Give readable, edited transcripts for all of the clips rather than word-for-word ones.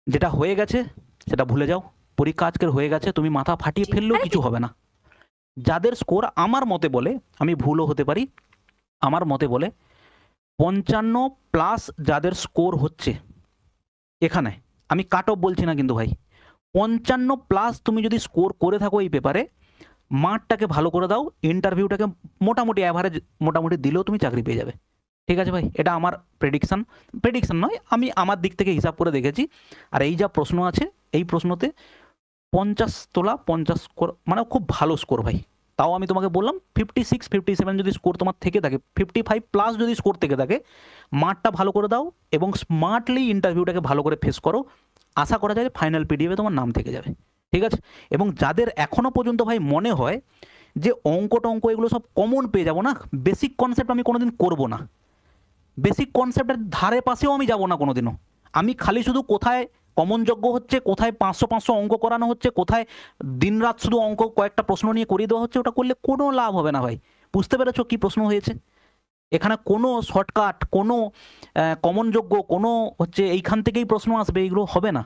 যেটা হয়ে গেছে সেটা ভুলে যাও। পরীক্ষা আজকের হয়ে গেছে, তুমি মাথা ফাটিয়ে ফেললেও কিছু হবে না। যাদের স্কোর আমার মতে বলে, আমি ভুলও হতে পারি, আমার মতে বলে 55+ যাদের স্কোর হচ্ছে এখানে, আমি কাট অফ বলছি না কিন্তু ভাই, 55+ তুমি যদি স্কোর করে থাকো এই পেপারে, মাঠটাকে ভালো করে দাও, ইন্টারভিউটাকে মোটামুটি অ্যাভারেজ মোটামুটি দিলেও তুমি চাকরি পেয়ে যাবে। ঠিক আছে ভাই, এটা আমার প্রেডিকশন। প্রেডিকশন নয়, আমি আমার দিক থেকে হিসাব করে দেখেছি। আর এই যা প্রশ্ন আছে, এই প্রশ্নতে 50 তোলা, 50 স্কোর মানে খুব ভালো স্কোর ভাই। তাও আমি তোমাকে বললাম 56 57 যদি স্কোর তোমার থেকে থাকে, 55+ যদি স্কোর থেকে থাকে, মাঠটা ভালো করে দাও এবং স্মার্টলি ইন্টারভিউটাকে ভালো করে ফেস করো, আশা করা যায় ফাইনাল পিডিএফে তোমার নাম থেকে যাবে। ঠিক আছে? এবং যাদের এখনো পর্যন্ত ভাই মনে হয় যে অঙ্ক টঙ্ক এগুলো সব কমন পেয়ে যাবো না, বেসিক কনসেপ্ট আমি কোনোদিন করবো না, বেসিক কনসেপ্টের ধারে পাশেও আমি যাব না কোনোদিনও। আমি খালি শুধু কোথায় কমন যোগ্য হচ্ছে, কোথায় 500 অঙ্ক করানো হচ্ছে, কোথায় দিনরাত শুধু অঙ্ক কয়েকটা প্রশ্ন নিয়ে করিয়ে দেওয়া হচ্ছে, ওটা করলে কোনো লাভ হবে না ভাই। বুঝতে পেরেছো কি প্রশ্ন হয়েছে? এখানে কোনো শর্টকাট, কোনো কমন যোগ্য, কোনো হচ্ছে এইখান থেকেই প্রশ্ন আসবে, এইগুলো হবে না।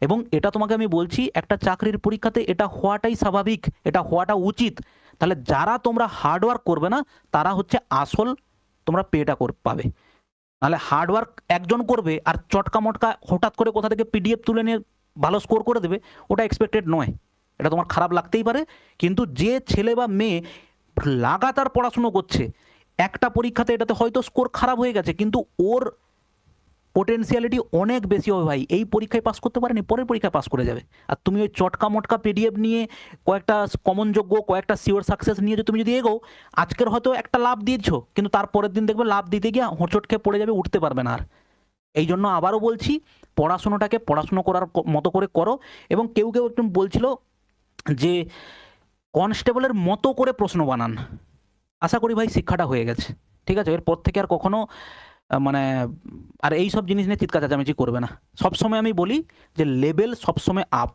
এবং এটা তোমাকে আমি বলছি, একটা চাকরির পরীক্ষাতে এটা হওয়াটাই স্বাভাবিক, এটা হওয়াটা উচিত। তাহলে যারা তোমরা হার্ডওয়ার্ক করবে না, তারা হচ্ছে আসল তোমরা পেটা পাবে। নাহলে হার্ডওয়ার্ক একজন করবে আর চটকা মটকা হঠাৎ করে কোথা থেকে পিডিএফ তুলে নিয়ে ভালো স্কোর করে দেবে, ওটা এক্সপেক্টেড নয়। এটা তোমার খারাপ লাগতেই পারে, কিন্তু যে ছেলে বা মেয়ে লাগাতার পড়াশুনো করছে, একটা পরীক্ষাতে এটাতে হয়তো স্কোর খারাপ হয়ে গেছে, কিন্তু ওর পোটেন্সিয়ালিটি অনেক বেশি হবে ভাই। এই পরীক্ষায় পাস করতে পারেনি, পরের পরীক্ষায় পাস করে যাবে। আর তুমি ওই চটকা মটকা পিডিএফ নিয়ে কয়েকটা কমন যোগ্য, কয়েকটা সিওর সাকসেস নিয়ে তুমি যদি এগো, আজকের হয়তো একটা লাভ দিয়েছো, কিন্তু তার পরের দিন দেখবে লাভ দিতে গিয়ে হোঁচট খেয়ে পড়ে যাবে, উঠতে পারবে না আর। এই জন্য আবারও বলছি, পড়াশুনোটাকে পড়াশুনো করার মতো করে করো। এবং কেউ কেউ একটু বলছিল যে কনস্টেবলের মতো করে প্রশ্ন বানান। আশা করি ভাই শিক্ষাটা হয়ে গেছে। ঠিক আছে? এরপর থেকে আর কখনো মানে আর এই সব জিনিস নিয়ে চিৎকার চেঁচামেচি করবে না। সবসময় আমি বলি যে লেভেল সবসময় আপ।